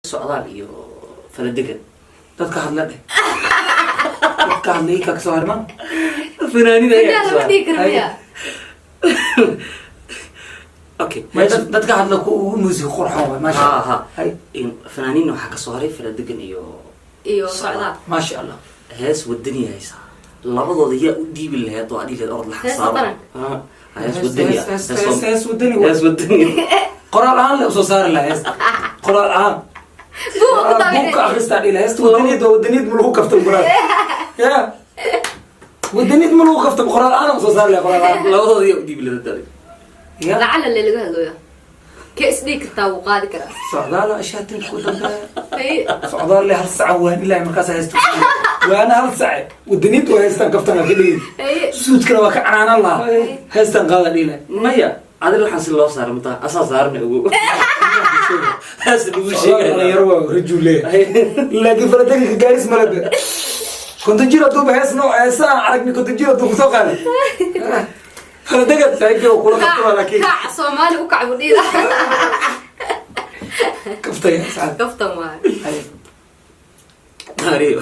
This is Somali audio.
socdaal iyo faladegan dadka hadla dheh dadka hadlay ka soo harman fanaanida okay dadka hadla ku music qurxoon ma sha Allah hay fanaaniin waxa ka soo haray faladegan iyo socdaal ma sha Allah hees wadani haysa labadooda yaa u dhiibi lahayd oo adiga orod la xasaabo hees wadani qoraal aan la soo saar lahayd qoraal aan buuqa akhristaan ilaa hees wadani mulu kaftan qoraal ya wadani mulu kaftan qoraal aan soo saar lahayd qoraal aan labadooda yaa u dhiibi lahayd يا لعل اللي لقاه له كيس ديك التاو قادي كذا سعدال أشياء كودن سعدال لي هالساعة وين لا مركز هيست وأنا هالساعة والدنيا وهيستن كفتنا كلين سود كنا وكعنا الله هيستن قادر لينا مايا هذا اللي حصل الله صار متى أساس صارنا أبو هذا اللي شيء أنا يروى رجولي لكن فلتك جالس مرد كنت جيرة دوب هيسنو هيسا عرقني كنت جيرة دوب سوقان أنا دقت سايقي وكل كفتنا لكن كاع صومالي وكعب وديلا كفتة يا سعد كفتة ما غريب